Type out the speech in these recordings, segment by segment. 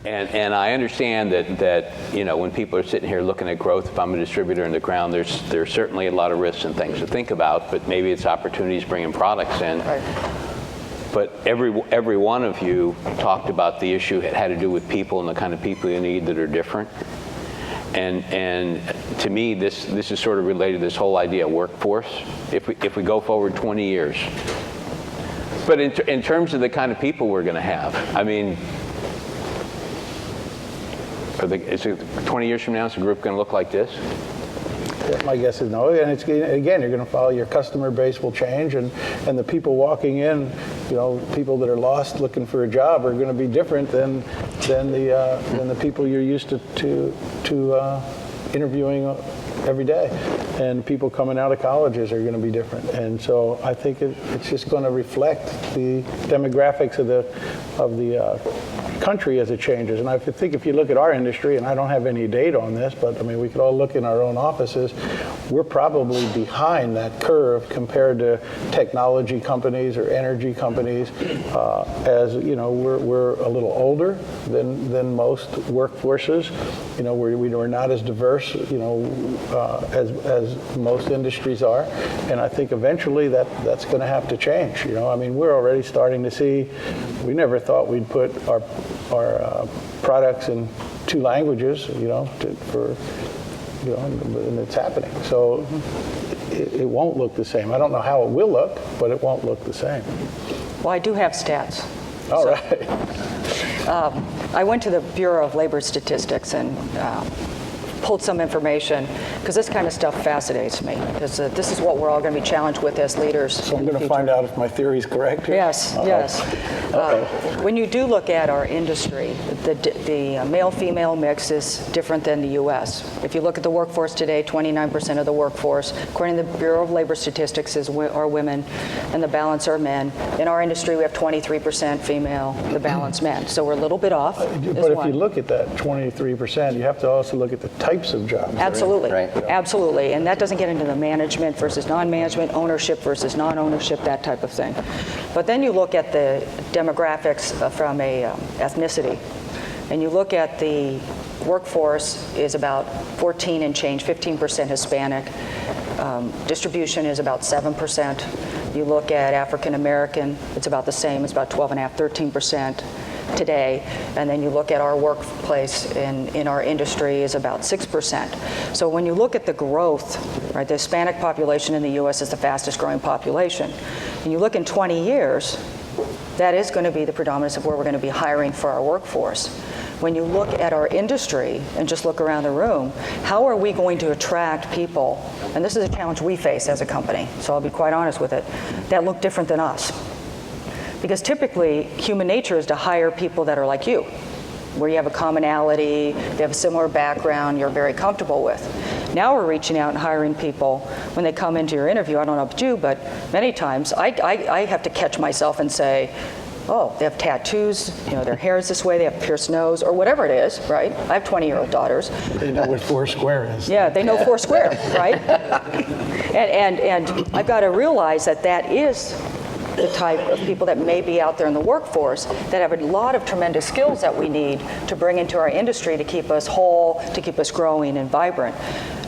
And I understand that when people are sitting here looking at growth, if I'm a distributor in the ground, there's certainly a lot of risks and things to think about, but maybe it's opportunities bringing products in. Right. But every one of you talked about the issue that had to do with people and the kind of people you need that are different. And to me, this is sort of related to this whole idea of workforce. If we go forward 20 years, but in terms of the kind of people we're going to have, I mean, is it 20 years from now, is the group going to look like this? My guess is no, and it's, again, you're going to follow your customer base will change, and the people walking in, people that are lost looking for a job are going to be different than the people you're used to interviewing every day, and people coming out of colleges are going to be different, and so I think it's just going to reflect the demographics of the country as it changes. And I think if you look at our industry, and I don't have any data on this, but I mean, we could all look in our own offices, we're probably behind that curve compared to technology companies or energy companies, as we're a little older than most workforces. We're not as diverse, as most industries are, and I think eventually that's going to have to change. I mean, we're already starting to see. We never thought we'd put our products in 2 languages, and it's happening. So it won't look the same. I don't know how it will look, but it won't look the same. Well, I do have stats. All right. I went to the Bureau of Labor Statistics and pulled some information, because this kind of stuff fascinates me, because this is what we're all going to be challenged with as leaders. So I'm going to find out if my theory is correct here? Yes, yes. When you do look at our industry, the male-female mix is different than the U.S. If you look at the workforce today, 29% of the workforce, according to the Bureau of Labor Statistics, are women, and the balance are men. In our industry, we have 23% female, the balance men. So we're a little bit off. But if you look at that 23%, you have to also look at the types of jobs. Absolutely, right? Absolutely. And that doesn't get into the management versus non-management, ownership versus non-ownership, that type of thing. But then you look at the demographics from a ethnicity, and you look at the workforce is about 14 and change, 15% Hispanic. Distribution is about 7%. You look at African American, it's about the same, it's about 12.5%, 13%. Today, and then you look at our workplace in our industry is about 6%. So when you look at the growth, right, the Hispanic population in the U.S. is the fastest growing population. And you look in 20 years, that is going to be the predominance of where we're going to be hiring for our workforce. When you look at our industry and just look around the room, how are we going to attract people, and this is a challenge we face as a company, so I'll be quite honest with it, that look different than us. Because typically, human nature is to hire people that are like you, where you have a commonality, they have a similar background, you're very comfortable with. Now we're reaching out and hiring people when they come into your interview. I don't know about you, but many times I have to catch myself and say, oh, they have tattoos, their hair is this way, they have pierced nose, or whatever it is, right? I have 20-year-old daughters. They know what 4 square is. Yeah, they know 4 square, right? And I've got to realize that is the type of people that may be out there in the workforce that have a lot of tremendous skills that we need to bring into our industry to keep us whole, to keep us growing and vibrant.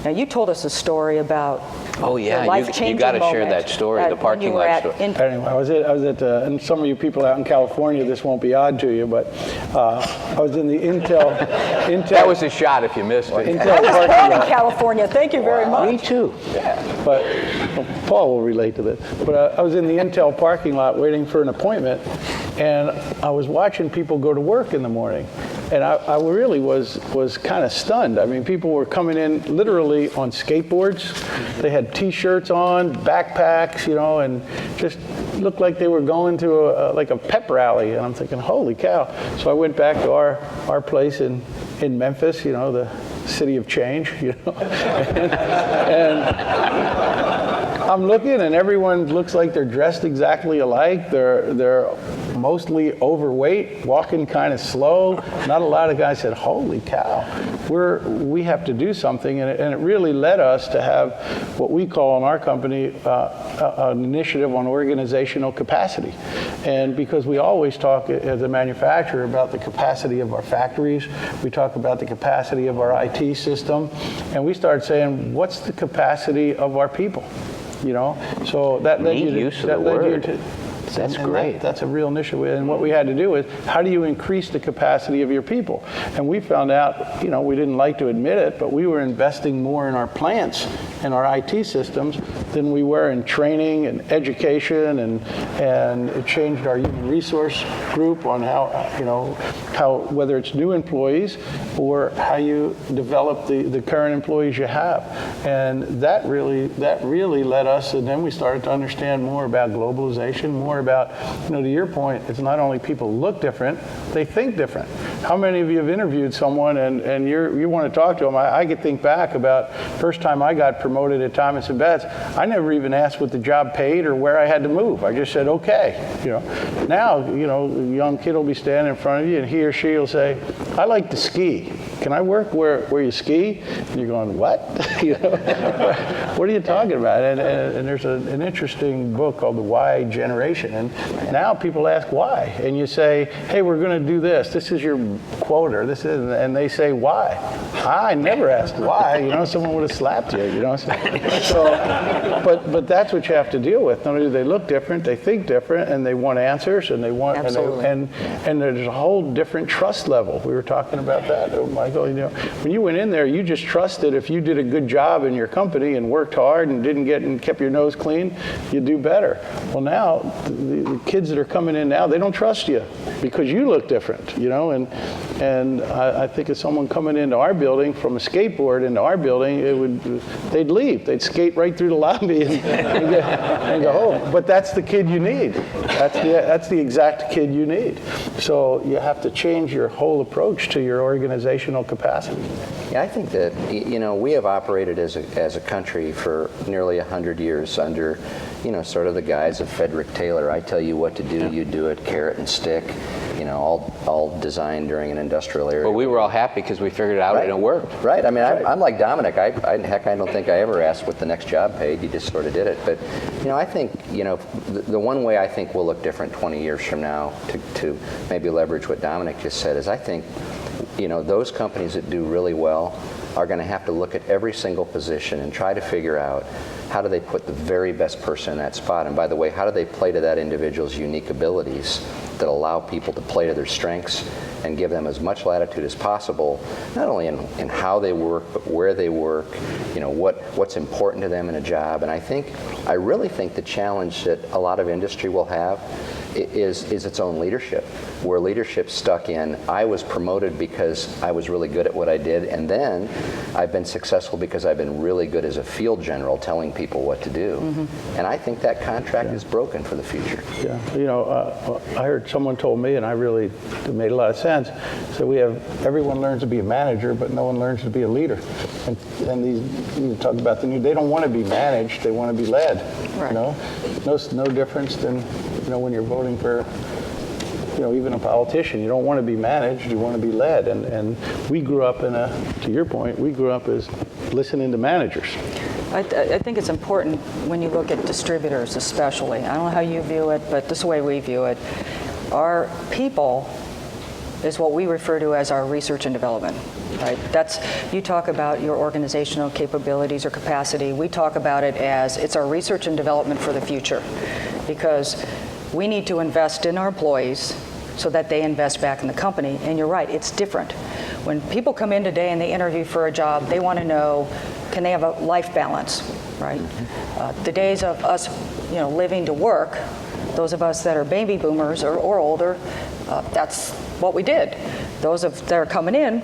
Now, you told us a story about you got to share that story, the parking lot story. Anyway, I was at and some of you people out in California, this won't be odd to you, but I was in the Intel. That was a shot if you missed it. Intel I was born parking in lot. California. Thank you very much. Me too. Yeah. But Paul will relate to this. But I was in the Intel parking lot waiting for an appointment, and I was watching people go to work in the morning, and I really was kind of stunned. I mean, people were coming in literally on skateboards. They had T-shirts on, backpacks, and just looked like they were going to a pep rally. And I'm thinking, holy cow! So I went back to our place in Memphis, the city of change, and I'm looking, and everyone looks like they're dressed exactly alike. They're mostly overweight, walking kind of slow. Not a lot of guys said, "Holy cow, we have to do something," and it really led us to have what we call in our company an initiative on organizational capacity. And because we always talk as a manufacturer about the capacity of our factories, we talk about the capacity of our IT system, and we started saying, what's the capacity of our people? You know, so that led you to use of the word. That's great. That's a real initiative. And what we had to do is, how do you increase the capacity of your people? And we found out, you know, we didn't like to admit it, but we were investing more in our plants and our IT systems than we were in training and education, and it changed our human resource group on how whether it's new employees or how you develop the current employees you have. And that really led us, and then we started to understand more about globalization, more about, to your point, it's not only people look different, they think different. How many of you have interviewed someone and you want to talk to them? I could think back about first time I got promoted at Thomas & Betts, I never even asked what the job paid or where I had to move. I just said, okay. Now, a young kid will be standing in front of you and he or she will say, I like to ski. Can I work where you ski? And you're going, what? What are you talking about? And there's an interesting book called The Why Generation. And now people ask why. And you say, hey, we're going to do this. This is your quota. And they say, why? I never asked why. Someone would have slapped you. But that's what you have to deal with. Not only do they look different, they think different, and they want answers, and they want, and there's a whole different trust level. We were talking about that, Michael. When you went in there, you just trusted if you did a good job in your company and worked hard and kept your nose clean, you'd do better. Well, now the kids that are coming in now, they don't trust you because you look different. And I think if someone coming into our building from a skateboard into our building, they'd leave. They'd skate right through the lobby and go home. But that's the kid you need. That's the exact kid you need. So you have to change your whole approach to your organizational capacity. Yeah, I think that we have operated as a country for nearly 100 years under sort of the guise of Frederick Taylor. I tell you what to do, you do it, carrot and stick. All designed during an industrial area. Well, we were all happy because we figured it out and it worked. Right. I mean, I'm like Dominic. I don't think I ever asked what the next job paid. You just sort of did it. But I think the one way I think we'll look different 20 years from now to maybe leverage what Dominic just said is I think those companies that do really well are going to have to look at every single position and try to figure out how do they put the very best person in that spot. And by the way, how do they play to that individual's unique abilities that allow people to play to their strengths and give them as much latitude as possible, not only in how they work, but where they work, what's important to them in a job. And I really think the challenge that a lot of industry will have is its own leadership, where leadership's stuck in, I was promoted because I was really good at what I did, and then I've been successful because I've been really good as a field general telling people what to do. Mm-hmm. And I think that contract is broken for the future. Yeah, I heard someone told me, and it made a lot of sense, so everyone learns to be a manager, but no one learns to be a leader. And you talk about they don't want to be managed, they want to be led. Right. No difference than when you're voting for even a politician. You don't want to be managed, you want to be led. And we grew up to your point, we grew up as listening to managers. I think it's important when you look at distributors especially. I don't know how you view it, but this is the way we view it. Our people is what we refer to as our research and development. Right? You talk about your organizational capabilities or capacity. We talk about it as it's our research and development for the future, because we need to invest in our employees so that they invest back in the company. And you're right, it's different. When people come in today and they interview for a job, they want to know, can they have a life balance, right? The days of us, living to work, those of us that are baby boomers or older, that's what we did. Those that are coming in,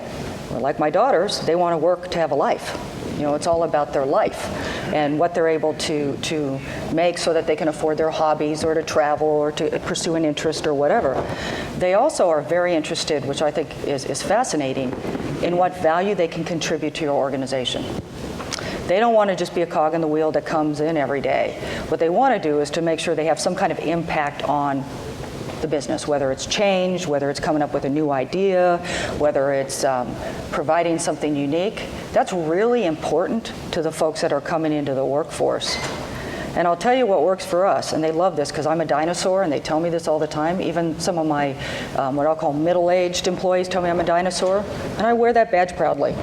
like my daughters, they want to work to have a life. It's all about their life and what they're able to make so that they can afford their hobbies or to travel or to pursue an interest or whatever. They also are very interested, which I think is fascinating, in what value they can contribute to your organization. They don't want to just be a cog in the wheel that comes in every day. What they want to do is to make sure they have some kind of impact on the business, whether it's change, whether it's coming up with a new idea, whether it's providing something unique. That's really important to the folks that are coming into the workforce. And I'll tell you what works for us, and they love this because I'm a dinosaur, and they tell me this all the time. Even some of my, what I'll call middle-aged employees tell me I'm a dinosaur, and I wear that badge proudly,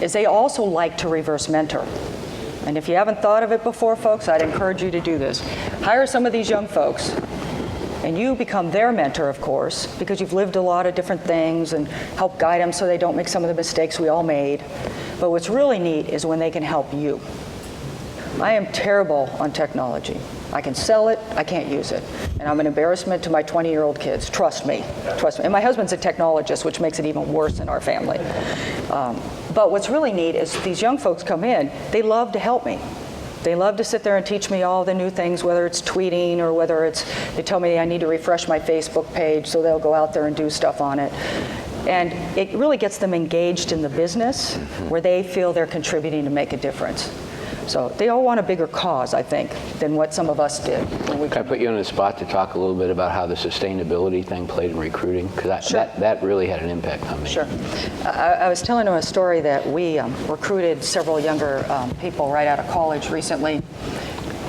is they also like to reverse mentor. And if you haven't thought of it before, folks, I'd encourage you to do this. Hire some of these young folks, and you become their mentor, of course, because you've lived a lot of different things and help guide them so they don't make some of the mistakes we all made. But what's really neat is when they can help you. I am terrible on technology. I can sell it, I can't use it. And I'm an embarrassment to my 20-year-old kids, trust me, trust me. And my husband's a technologist, which makes it even worse in our family. But what's really neat is these young folks come in, they love to help me. They love to sit there and teach me all the new things, whether it's tweeting or whether it's, they tell me I need to refresh my Facebook page, so they'll go out there and do stuff on it. And it really gets them engaged in the business where they feel they're contributing to make a difference. So they all want a bigger cause, I think, than what some of us did. When we Can I put you on the spot to talk a little bit about how the sustainability thing played in recruiting? Because that really had an impact on me. Sure. I was telling them a story that we recruited several younger people right out of college recently.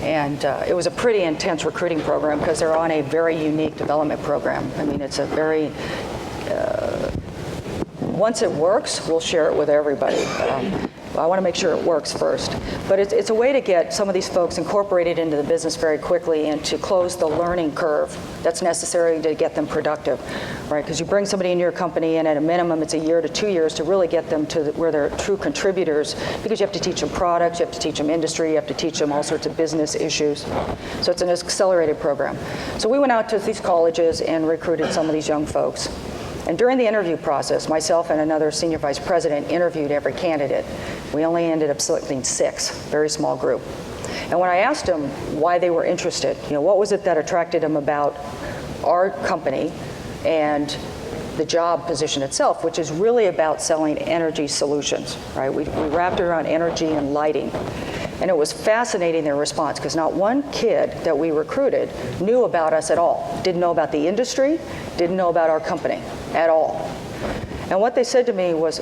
And it was a pretty intense recruiting program because they're on a very unique development program. I mean, it's a very, once it works, we'll share it with everybody. I want to make sure it works first. But it's a way to get some of these folks incorporated into the business very quickly and to close the learning curve that's necessary to get them productive, right? Because you bring somebody into your company and at a minimum it's a year to 2 years to really get them to where they're true contributors, because you have to teach them products, you have to teach them industry, you have to teach them all sorts of business issues. So it's an accelerated program. So we went out to these colleges and recruited some of these young folks. And during the interview process, myself and another senior vice president interviewed every candidate. We only ended up selecting 6, very small group. And when I asked them why they were interested, what was it that attracted them about our company and the job position itself, which is really about selling energy solutions, right? We wrapped it around energy and lighting. And it was fascinating, their response, because not one kid that we recruited knew about us at all. Didn't know about the industry, didn't know about our company at all. And what they said to me was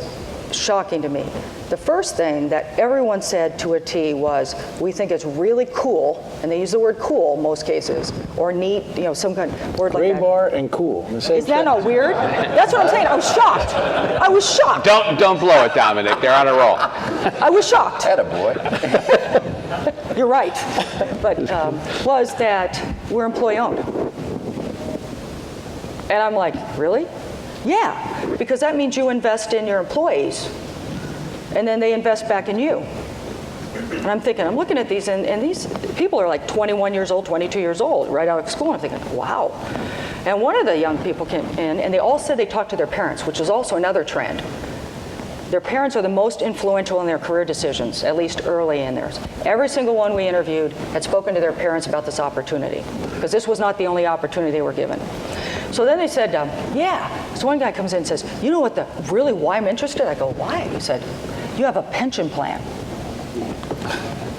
shocking to me. The first thing that everyone said to a T was, we think it's really cool, and they use the word cool in most cases, or neat, some kind of word like that. Graybar and cool. Is that not weird? That's what I'm saying. I was shocked. I was shocked. Don't blow it, Dominic. They're on a roll. I was shocked. Attaboy. You're right. But was that we're employee owned. And I'm like, really? Yeah, because that means you invest in your employees, and then they invest back in you. And I'm thinking, I'm looking at these, and these people are like 21 years old, 22 years old, right out of school. And I'm thinking, wow. And one of the young people came in, and they all said they talked to their parents, which is also another trend. Their parents are the most influential in their career decisions, at least early in theirs. Every single one we interviewed had spoken to their parents about this opportunity, because this was not the only opportunity they were given. So then they said, yeah. So one guy comes in and says, you know what why I'm interested? I go, why? He said, you have a pension plan.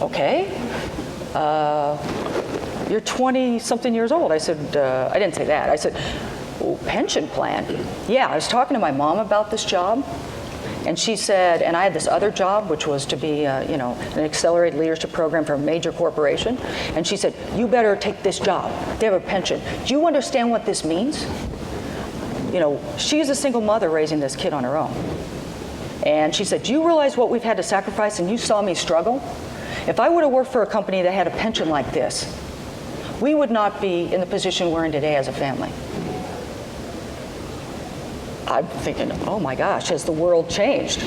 Okay. You're 20-something years old. I said, I didn't say that. I said, oh, pension plan? Yeah, I was talking to my mom about this job. And she said, and I had this other job, which was to be, an accelerated leadership program for a major corporation. And she said, you better take this job. They have a pension. Do you understand what this means? She's a single mother raising this kid on her own. And she said, do you realize what we've had to sacrifice? And you saw me struggle. If I would have worked for a company that had a pension like this, we would not be in the position we're in today as a family. I'm thinking, oh my gosh, has the world changed?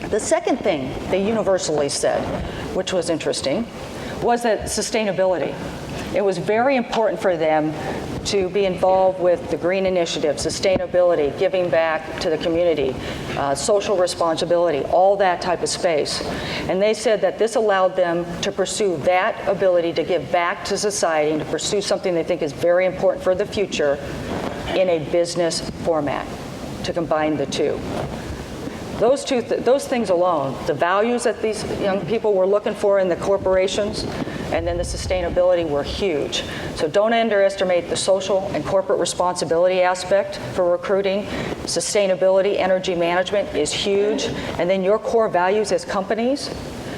The second thing they universally said, which was interesting, was that sustainability. It was very important for them to be involved with the green initiative, sustainability, giving back to the community, social responsibility, all that type of space. And they said that this allowed them to pursue that ability to give back to society and to pursue something they think is very important for the future in a business format, to combine the two. Those things alone, the values that these young people were looking for in the corporations, and then the sustainability were huge. So don't underestimate the social and corporate responsibility aspect for recruiting. Sustainability, energy management is huge. And then your core values as companies,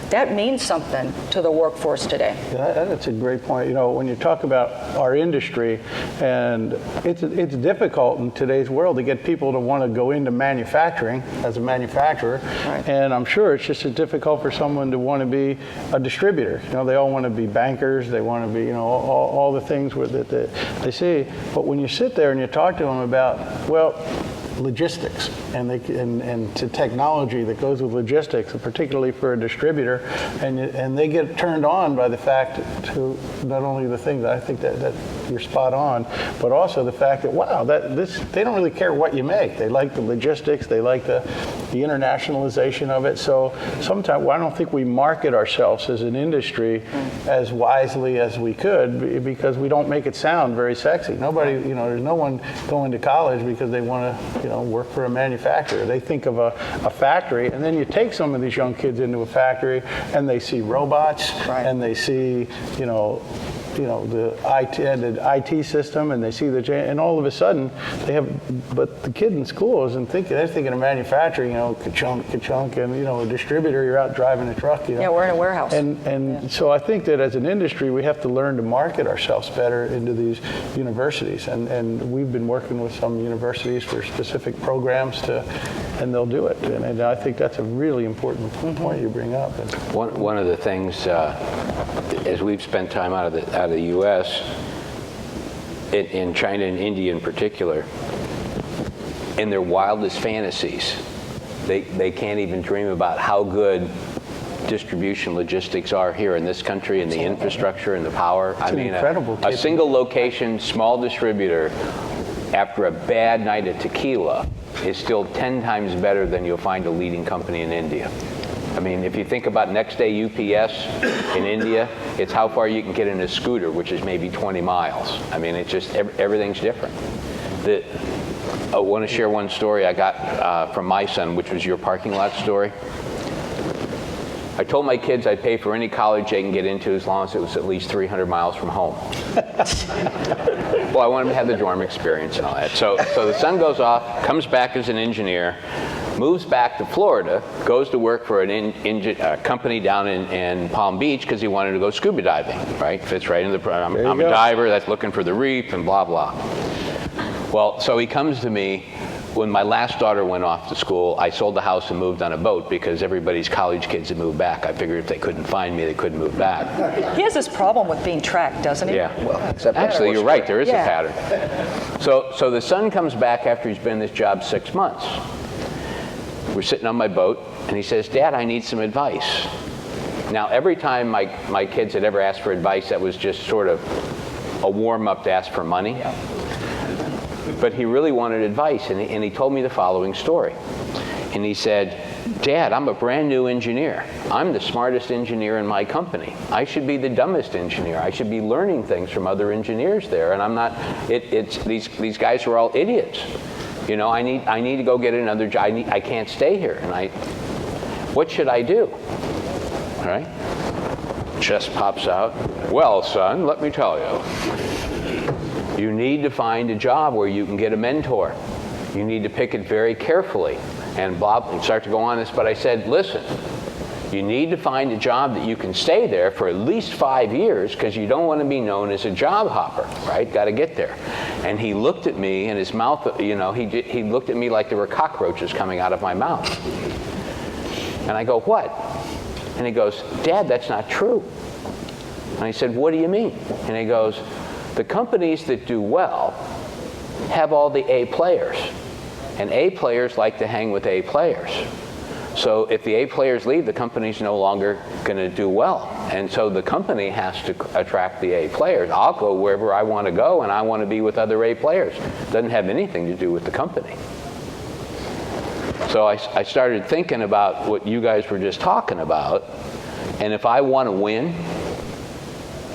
that means something to the workforce today. Yeah, that's a great point. You know, when you talk about our industry, and it's difficult in today's world to get people to want to go into manufacturing as a manufacturer, Right. and I'm sure it's just as difficult for someone to want to be a distributor. You know, they all want to be bankers, they want to be, you know, all the things that they see. But when you sit there and you talk to them about, well, logistics and to technology that goes with logistics, particularly for a distributor, and they get turned on by the fact to not only the thing that I think that you're spot on, but also the fact that wow, they don't really care what you make. They like the logistics, they like the internationalization of it. So sometimes I don't think we market ourselves as an industry as wisely as we could, because we don't make it sound very sexy. Nobody, you know, there's no one going to college because they want to, you know, work for a manufacturer. They think of a factory, and then you take some of these young kids into a factory and they see robots, right. and they see, you know, the IT system, and they see and all of a sudden they have, but the kid in school isn't thinking, they're thinking of manufacturing, you know, ka-chunk, and, you know, a distributor, you're out driving a truck, you know. Yeah, we're in a warehouse. And so I think that as an industry, we have to learn to market ourselves better into these universities, and we've been working with some universities for specific programs and they'll do it, and I think that's a really important point you bring up. One of the things, as we've spent time out of the U.S., in China and India in particular, in their wildest fantasies, they can't even dream about how good distribution logistics are here in this country, and the infrastructure and the power. It's an incredible a single location, small distributor, after a bad night of tequila, is still 10 times better than you'll find a leading company in India. I mean, if you think about next day UPS in India, it's how far you can get in a scooter, which is maybe 20 miles. I mean, it's just, everything's different. I want to share one story I got from my son, which was your parking lot story. I told my kids I'd pay for any college they can get into as long as it was at least 300 miles from home. Well, I want them to have the dorm experience and all that. So the son goes off, comes back as an engineer, moves back to Florida, goes to work for a company down in Palm Beach because he wanted to go scuba diving, right? Fits right into the program. I'm a diver that's looking for the reef and blah, blah. Well, so he comes to me. When my last daughter went off to school, I sold the house and moved on a boat because everybody's college kids had moved back. I figured if they couldn't find me, they couldn't move back. He has this problem with being tracked, doesn't he? Yeah. Well, except actually, you're right. There is Yeah. a pattern. So the son comes back after he's been in this job 6 months. We're sitting on my boat, and he says, "Dad, I need some advice." Now, every time my kids had ever asked for advice, that was just sort of a warm-up to ask for money. Yeah. But he really wanted advice, and he told me the following story. And he said, "Dad, I'm a brand new engineer. I'm the smartest engineer in my company. I should be the dumbest engineer. I should be learning things from other engineers there, and I'm not. These guys are all idiots. You know, I need to go get another job. I can't stay here. And what should I do?" All right? Chest pops out. "Well, son, let me tell you. You need to find a job where you can get a mentor. You need to pick it very carefully." And start to go on this, but I said, "Listen, you need to find a job that you can stay there for at least 5 years, because you don't want to be known as a job hopper, right? Got to get there." And he looked at me, and his mouth, you know, he looked at me like there were cockroaches coming out of my mouth. And I go, "What?" And he goes, "Dad, that's not true." And I said, "What do you mean?" And he goes, "The companies that do well have all the A players, and A players like to hang with A players. So if the A players leave, the company's no longer going to do well. And so the company has to attract the A players. I'll go wherever I want to go, and I want to be with other A players. Doesn't have anything to do with the company." So I started thinking about what you guys were just talking about, and if I want to win,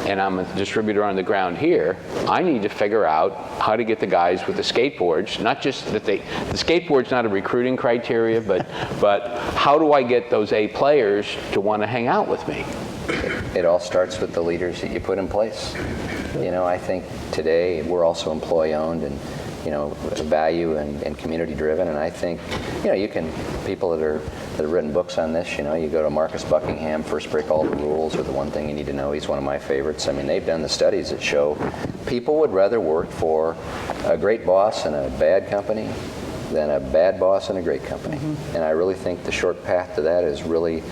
and I'm a distributor on the ground here, I need to figure out how to get the guys with the skateboards, not just that the skateboard's not a recruiting criteria, but how do I get those A players to want to hang out with me? It all starts with the leaders that you put in place. You know, I think today we're also employee-owned and, you know, value and community-driven. And I think, you know, you can, people that have written books on this, you know, you go to Marcus Buckingham, First Break All the Rules, or The One Thing You Need to Know. He's one of my favorites. I mean, they've done the studies that show people would rather work for a great boss in a bad company than a bad boss in a great company. Mm-hmm. And I really think the short path to that is really,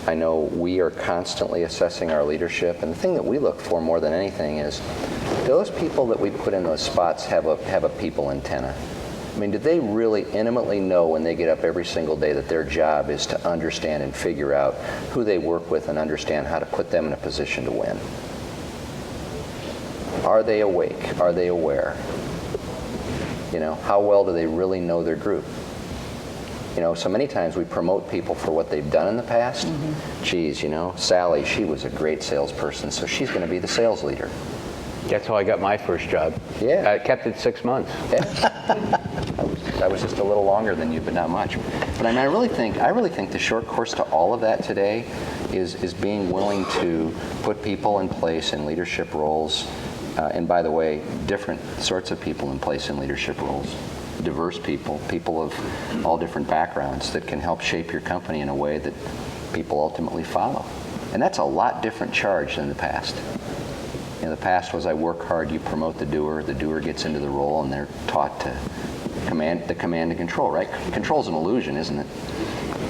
I know we are constantly assessing our leadership, and the thing that we look for more than anything is, do those people that we put in those spots have a people antenna? I mean, do they really intimately know when they get up every single day that their job is to understand and figure out who they work with and understand how to put them in a position to win? Are they awake? Are they aware? You know, how well do they really know their group? You know, so many times we promote people for what they've done in the past. Mm-hmm. Geez, you know, Sally, she was a great salesperson, so she's going to be the sales leader. That's how I got my first job. Yeah. I kept it 6 months. Yeah. I was just a little longer than you, but not much. But I mean, I really think the short course to all of that today is being willing to put people in place in leadership roles. And by the way, different sorts of people in place in leadership roles. Diverse people, people of all different backgrounds that can help shape your company in a way that people ultimately follow. And that's a lot different charge than the past. In the past was I work hard, you promote the doer gets into the role, and they're taught to command and control, right? Control's an illusion, isn't it?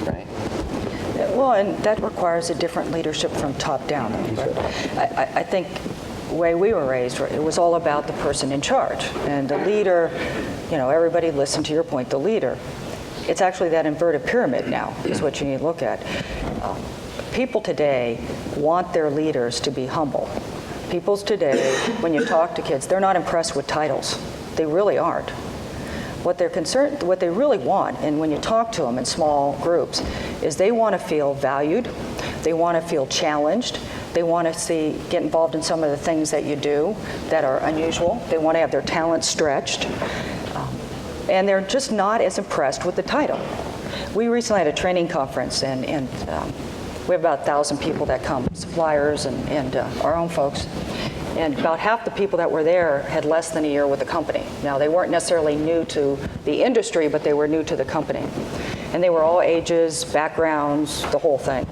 Right? Well, and that requires a different leadership from top down. I think the way we were raised, it was all about the person in charge. And the leader, you know, everybody listened to your point, the leader. It's actually that inverted pyramid now is what you need to look at. People today want their leaders to be humble. People today, when you talk to kids, they're not impressed with titles. They really aren't. What they really want, and when you talk to them in small groups, is they want to feel valued, they want to feel challenged, they want to get involved in some of the things that you do that are unusual, they want to have their talents stretched, and they're just not as impressed with the title. We recently had a training conference, and we have about 1,000 people that come, suppliers and our own folks. And about half the people that were there had less than a year with the company. Now, they weren't necessarily new to the industry, but they were new to the company. And they were all ages, backgrounds, the whole thing.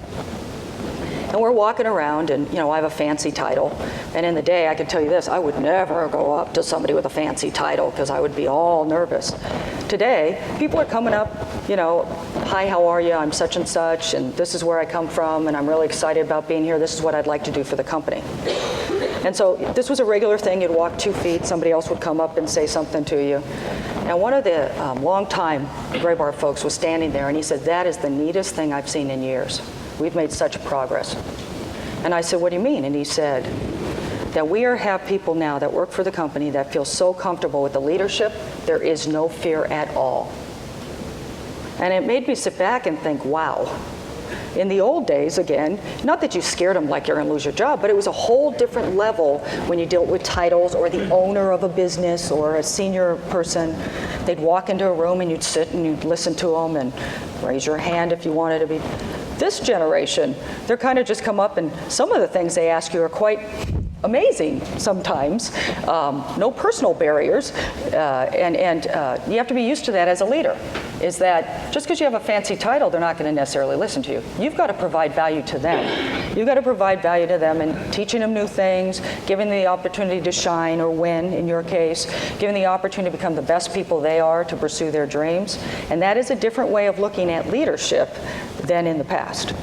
And we're walking around, and you know, I have a fancy title. And in the day, I can tell you this, I would never go up to somebody with a fancy title because I would be all nervous. Today, people are coming up, you know, hi, how are you? I'm such and such, and this is where I come from, and I'm really excited about being here. This is what I'd like to do for the company. And so this was a regular thing. You'd walk 2 feet, somebody else would come up and say something to you. And one of the longtime Graybar folks was standing there, and he said, that is the neatest thing I've seen in years. We've made such progress. And I said, what do you mean? And he said, that we have people now that work for the company that feel so comfortable with the leadership, there is no fear at all. And it made me sit back and think, wow. In the old days, again, not that you scared them like you're going to lose your job, but it was a whole different level when you dealt with titles or the owner of a business or a senior person. They'd walk into a room and you'd sit and you'd listen to them and raise your hand if you wanted to be. This generation, they're kind of just come up, and some of the things they ask you are quite amazing sometimes. No personal barriers, and you have to be used to that as a leader. Is that just because you have a fancy title, they're not going to necessarily listen to you. You've got to provide value to them. You've got to provide value to them in teaching them new things, giving them the opportunity to shine or win, in your case, giving the opportunity to become the best people they are to pursue their dreams. And that is a different way of looking at leadership than in the past.